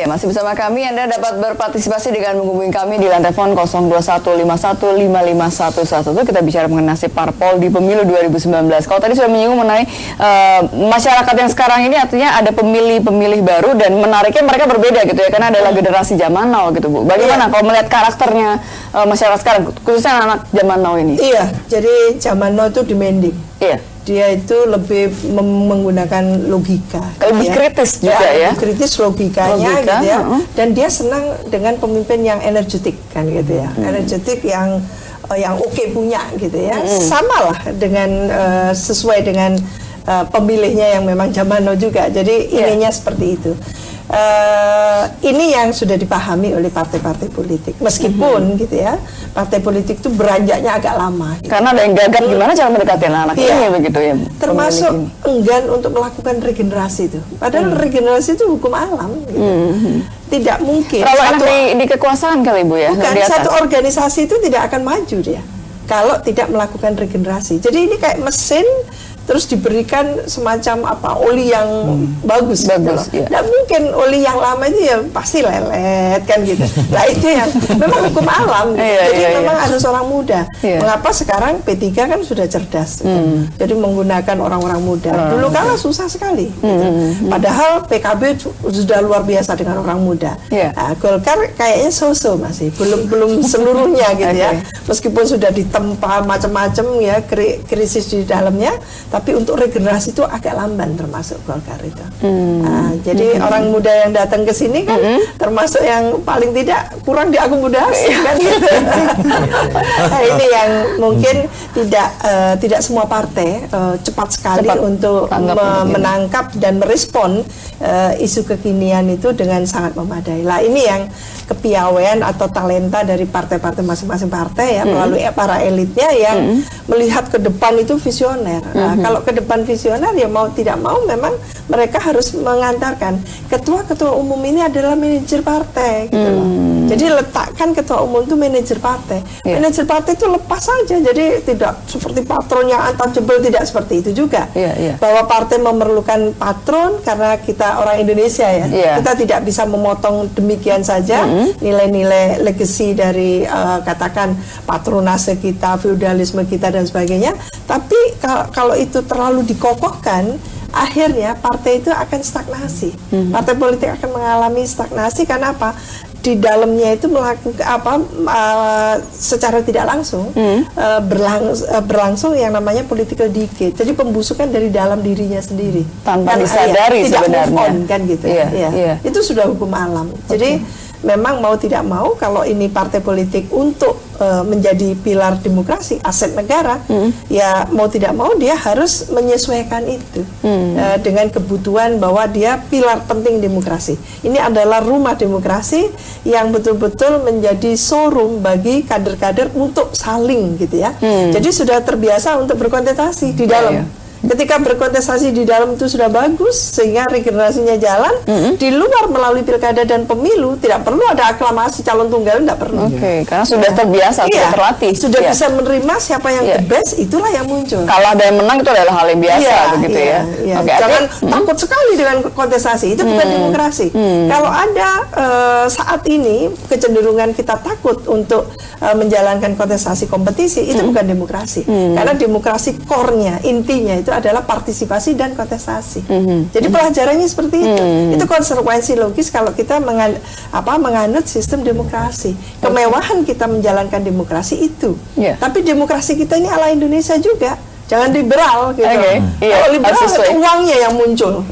Ya, masih bersama kami. Anda dapat berpartisipasi dengan menghubungi kami di lantai telepon 0215155111. Kita bicara mengenai nasib parpol di pemilu 2019. Kalau tadi sudah menyinggung mengenai masyarakat yang sekarang ini, artinya ada pemilih-pemilih baru dan menariknya mereka berbeda gitu ya, karena adalah generasi zaman now gitu, Bu. Bagaimana kalau melihat karakternya masyarakat sekarang, khususnya anak zaman now ini? Iya, jadi zaman now itu demanding. Iya. Dia itu lebih menggunakan logika, lebih kritis juga ya, kritis logikanya gitu ya, dan dia senang dengan pemimpin yang energetik kan gitu ya, energetik yang oke punya gitu ya, sama lah dengan sesuai dengan pemilihnya yang memang zaman now juga, jadi ininya seperti itu. Ini yang sudah dipahami oleh partai-partai politik, meskipun gitu ya, partai politik itu beranjaknya agak lama gitu. Karena ada yang gagap gimana cara mendekati anak ini begitu ya, termasuk enggan untuk melakukan regenerasi itu, padahal regenerasi itu hukum alam gitu. Tidak mungkin kalau enak di kekuasaan kali Bu ya, bukan satu organisasi itu tidak akan maju dia kalau tidak melakukan regenerasi. Jadi ini kayak mesin terus diberikan semacam oli yang bagus gitu loh. Nggak mungkin oli yang lama itu ya pasti lelet kan gitu. Nah itu yang memang hukum alam gitu. Jadi memang harus orang muda. Mengapa sekarang P3 kan sudah cerdas gitu. Jadi menggunakan orang-orang muda. Dulu kala susah sekali gitu. Padahal PKB sudah luar biasa dengan orang muda. Nah, Golkar kayaknya so-so masih belum seluruhnya gitu ya. Meskipun sudah ditempa macam-macam ya krisis di dalamnya, tapi untuk regenerasi itu agak lamban termasuk Golkar itu. Jadi orang muda yang datang ke sini kan termasuk yang paling tidak kurang diakomodasi kan gitu. Nah, ini yang mungkin tidak semua partai cepat sekali untuk menangkap dan merespon isu kekinian itu dengan sangat memadai. Lah ini yang kepiawaian atau talenta dari partai-partai masing-masing partai ya, melalui para elitnya yang melihat ke depan itu visioner. Kalau ke depan visioner ya mau tidak mau memang mereka harus mengantarkan ketua-ketua umum ini adalah manajer partai gitu loh. Jadi letakkan ketua umum itu manajer partai. Manajer partai itu lepas saja, jadi tidak seperti patron yang untouchable, tidak seperti itu juga. Bahwa partai memerlukan patron karena kita orang Indonesia ya. Kita tidak bisa memotong demikian saja nilai-nilai legacy dari katakan patronase kita, feudalisme kita dan sebagainya. Tapi kalau itu terlalu dikokohkan, akhirnya partai itu akan stagnasi. Partai politik akan mengalami stagnasi karena apa? Di dalamnya itu melakukan secara tidak langsung berlangsung yang namanya political decay. Jadi pembusukan dari dalam dirinya sendiri tanpa disadari tidak sebenarnya. Move on, kan gitu. Itu sudah hukum alam. Jadi memang mau tidak mau kalau ini partai politik untuk menjadi pilar demokrasi, aset negara, ya mau tidak mau dia harus menyesuaikan itu dengan kebutuhan bahwa dia pilar penting demokrasi. Ini adalah rumah demokrasi yang betul-betul menjadi showroom bagi kader-kader untuk saling gitu ya. Jadi sudah terbiasa untuk berkontestasi di dalam. Ketika berkontestasi di dalam itu sudah bagus sehingga regenerasinya jalan, di luar melalui pilkada dan pemilu tidak perlu ada aklamasi calon tunggal, tidak perlu. Karena sudah terbiasa, sudah terlatih, sudah bisa menerima siapa yang the best, itulah yang muncul. Kalau ada yang menang itu adalah hal yang biasa begitu ya. Jangan takut sekali dengan kontestasi, itu bukan demokrasi. Kalau ada saat ini kecenderungan kita takut untuk menjalankan kontestasi kompetisi, itu bukan demokrasi. Karena demokrasi core-nya, intinya itu adalah partisipasi dan kontestasi. Jadi pelajarannya seperti itu. Itu konsekuensi logis kalau kita menganut sistem demokrasi. Kemewahan kita menjalankan demokrasi itu. Tapi demokrasi kita ini ala Indonesia juga. Jangan liberal gitu. Kalau liberal uangnya yang muncul.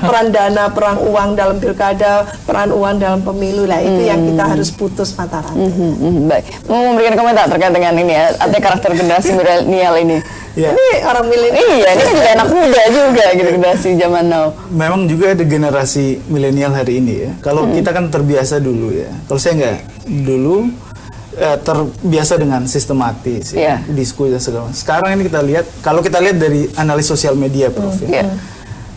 Peran dana, perang uang dalam pilkada, peran uang dalam pemilu lah, itu yang kita harus putus mata rantai. Baik. Mau memberikan komentar terkait dengan ini ya, ada karakter generasi milenial ini. Ini orang milenial. Ini kan juga anak muda juga gitu, generasi zaman now. Memang juga ada generasi milenial hari ini ya. Kalau kita kan terbiasa dulu ya. Kalau saya enggak dulu terbiasa dengan sistematis diskusi dan segala macam. Sekarang ini kita lihat, kalau kita lihat dari analis sosial media, Prof.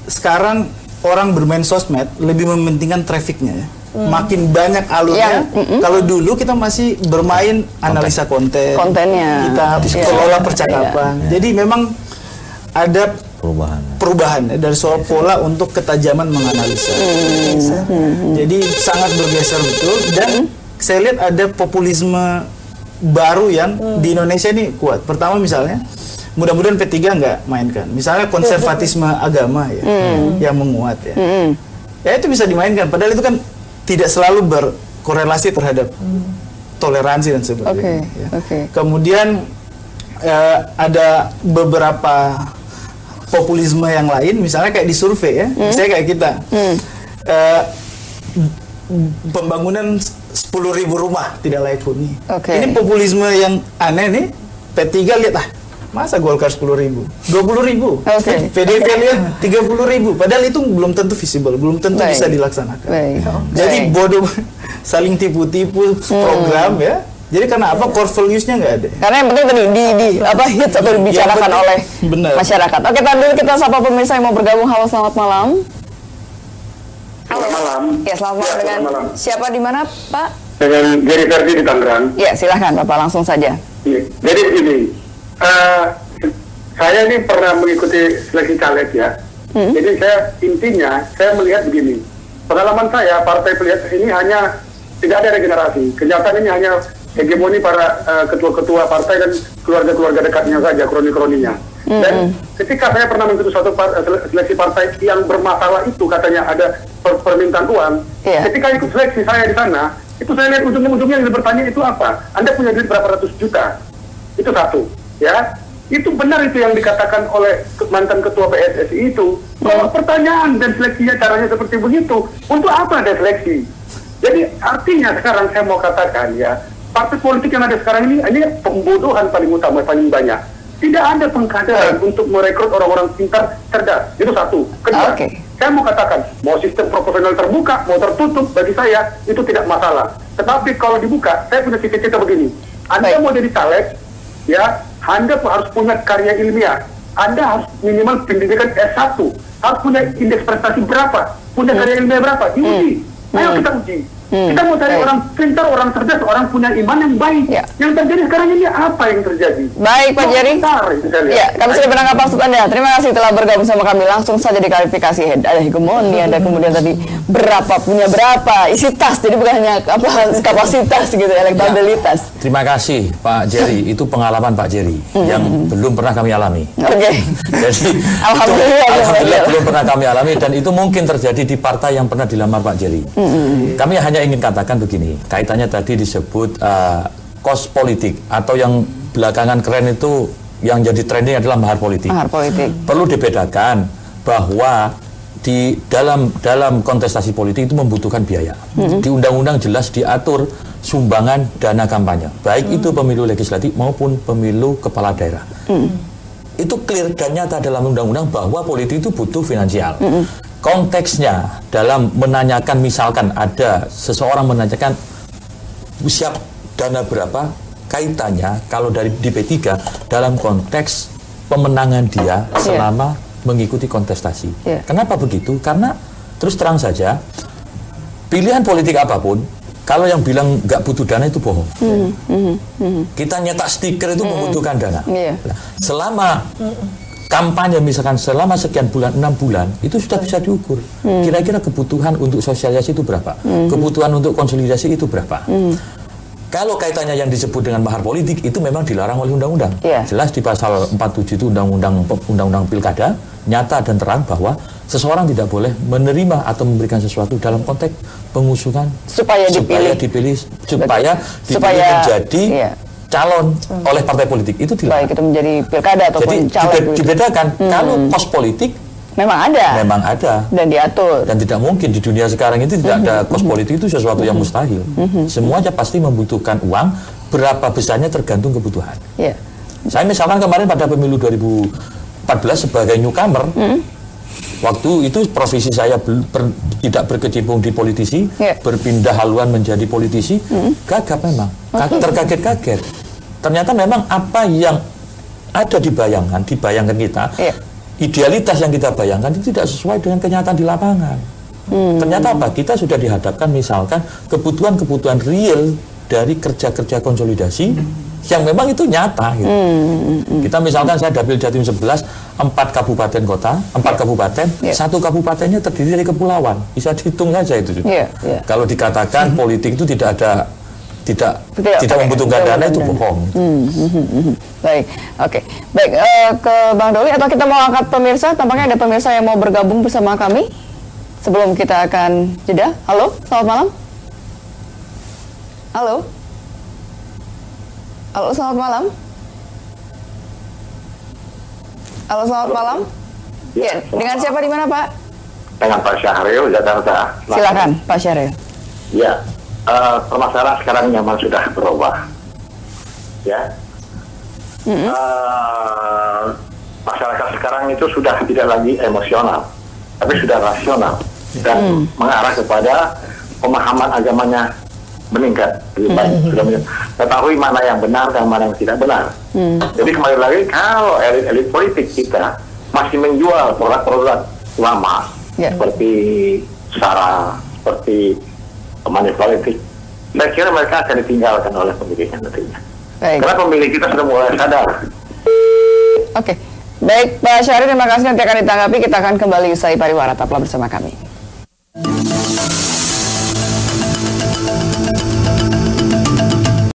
Sekarang orang bermain sosmed lebih mementingkan trafficnya ya. Makin banyak alurnya. Kalau dulu kita masih bermain analisa kontennya, kita kelola percakapan. Jadi memang ada perubahan dari soal pola untuk ketajaman menganalisa. Jadi sangat bergeser betul, dan saya lihat ada populisme baru yang di Indonesia ini kuat. Pertama misalnya, mudah-mudahan P3 nggak mainkan. Misalnya konservatisme agama ya, yang menguat ya. Ya itu bisa dimainkan, padahal itu kan tidak selalu berkorelasi terhadap toleransi dan sebagainya. Kemudian ada beberapa populisme yang lain, misalnya kayak di survei ya, misalnya kayak kita, pembangunan 10.000 rumah tidak layak huni. Ini populisme yang aneh nih. P3 lihat masa Golkar 10.000, 20.000, PDIP lihat 30.000, padahal itu belum tentu visible, belum tentu bisa dilaksanakan. Jadi bodoh, saling tipu-tipu program ya. Jadi karena apa, core values-nya nggak ada. Karena yang penting tadi hits atau dibicarakan oleh masyarakat. Oke, tadi kita sapa pemirsa yang mau bergabung. Halo, selamat malam. Selamat malam. Ya, selamat malam. Dengan siapa di mana, Pak? Dengan Jerry Ferdi di Tangerang. Ya, silahkan Bapak, langsung saja. Jadi ini, saya ini pernah mengikuti seleksi caleg ya. Jadi intinya saya melihat begini. Pengalaman saya, partai pilihan ini hanya tidak ada regenerasi. Kenyataan ini hanya hegemoni para ketua-ketua partai dan keluarga-keluarga dekatnya saja, kroni-kroninya. Dan ketika saya pernah mengikuti suatu seleksi partai yang bermasalah itu, katanya ada permintaan uang. Ketika ikut seleksi saya di sana, itu saya lihat ujung-ujungnya yang bertanya itu apa? Anda punya duit berapa ratus juta? Itu satu, ya. Itu benar itu yang dikatakan oleh mantan ketua PSSI itu. Kalau pertanyaan dan seleksinya caranya seperti begitu, untuk apa ada seleksi? Jadi artinya sekarang saya mau katakan ya, partai politik yang ada sekarang ini pembodohan paling utama, paling banyak. Tidak ada pengkaderan untuk merekrut orang-orang pintar, cerdas. Itu satu. Kedua, saya mau katakan, mau sistem proporsional terbuka, mau tertutup, bagi saya itu tidak masalah. Tetapi kalau dibuka, saya punya cita-cita begini. Anda mau jadi caleg, ya, Anda harus punya karya ilmiah. Anda harus minimal pendidikan S1. Harus punya indeks prestasi berapa, punya karya ilmiah berapa, diuji. Ayo kita uji. Kita mau cari orang pintar, orang cerdas, orang punya iman yang baik. Yang terjadi sekarang ini apa yang terjadi? Baik, Pak Jerry. Ya, kami sudah menangkap maksud Anda. Terima kasih telah bergabung sama kami. Langsung saja diklarifikasi. Ada hegemoni, ada kemudian tadi punya berapa, isi tas. Jadi bukan hanya kapasitas gitu, elektabilitas. Terima kasih Pak Jerry. Itu pengalaman Pak Jerry yang belum pernah kami alami. Jadi alhamdulillah belum pernah kami alami, dan itu mungkin terjadi di partai yang pernah dilamar Pak Jerry. Kami hanya ingin katakan begini, kaitannya tadi disebut kos politik, atau yang belakangan keren itu yang jadi trending adalah mahar politik. Perlu dibedakan bahwa di dalam kontestasi politik itu membutuhkan biaya. Di undang-undang jelas diatur sumbangan dana kampanye, baik itu pemilu legislatif maupun pemilu kepala daerah. Itu clear dan nyata dalam undang-undang bahwa politik itu butuh finansial. Konteksnya dalam menanyakan, misalkan ada seseorang menanyakan siap dana berapa, kaitannya kalau dari di P3 dalam konteks pemenangan dia selama mengikuti kontestasi. Kenapa begitu? Karena terus terang saja, pilihan politik apapun, kalau yang bilang nggak butuh dana itu bohong. Kita nyetak stiker itu membutuhkan dana. Nah, selama kampanye misalkan selama sekian bulan, 6 bulan, itu sudah bisa diukur. Kira-kira kebutuhan untuk sosialisasi itu berapa? Kebutuhan untuk konsolidasi itu berapa? Kalau kaitannya yang disebut dengan mahar politik, itu memang dilarang oleh undang-undang. Jelas di pasal 47 itu undang-undang pilkada, nyata dan terang bahwa seseorang tidak boleh menerima atau memberikan sesuatu dalam konteks pengusungan supaya dipilih menjadi calon oleh partai politik. Itu dilarang. Baik itu menjadi pilkada ataupun calon. Jadi dibedakan. Kalau kos politik memang ada dan diatur, dan tidak mungkin di dunia sekarang itu tidak ada kos politik, itu sesuatu yang mustahil. Semuanya pasti membutuhkan uang, berapa besarnya tergantung kebutuhan. Saya misalkan kemarin pada pemilu 2014 sebagai newcomer, waktu itu profesi saya tidak berkecimpung di politisi, berpindah haluan menjadi politisi, gagap memang, terkaget-kaget. Ternyata memang apa yang ada dibayangkan kita, idealitas yang kita bayangkan itu tidak sesuai dengan kenyataan di lapangan. Ternyata apa? Kita sudah dihadapkan misalkan kebutuhan-kebutuhan real dari kerja-kerja konsolidasi yang memang itu nyata gitu. Kita misalkan saya Dapil Jatim 11, 4 kabupaten kota, 4 kabupaten, satu kabupatennya terdiri dari kepulauan, bisa dihitung saja itu. Kalau dikatakan politik itu tidak membutuhkan dana, itu bohong. Baik, oke. Baik, ke Bang Doli, atau kita mau angkat pemirsa? Tampaknya ada pemirsa yang mau bergabung bersama kami. Sebelum kita akan jeda. Halo, selamat malam. Halo. Halo, selamat malam. Halo, selamat malam. Ya, dengan siapa di mana, Pak? Dengan Pak Syahril, Jakarta. Silakan, Pak Syahril. Ya, permasalahan sekarang memang sudah berubah. Ya. Masyarakat sekarang itu sudah tidak lagi emosional, tapi sudah rasional dan mengarah kepada pemahaman agamanya meningkat lebih baik, sudah mengetahui mana yang benar dan mana yang tidak benar. Jadi kembali lagi, kalau elit-elit politik kita masih menjual produk-produk lama seperti SARA, seperti money politik, saya kira mereka akan ditinggalkan oleh pemilihnya nantinya. Karena pemilih kita sudah mulai sadar. Oke, baik Pak Syahril, terima kasih, nanti akan ditanggapi. Kita akan kembali usai pariwara, tetaplah bersama kami.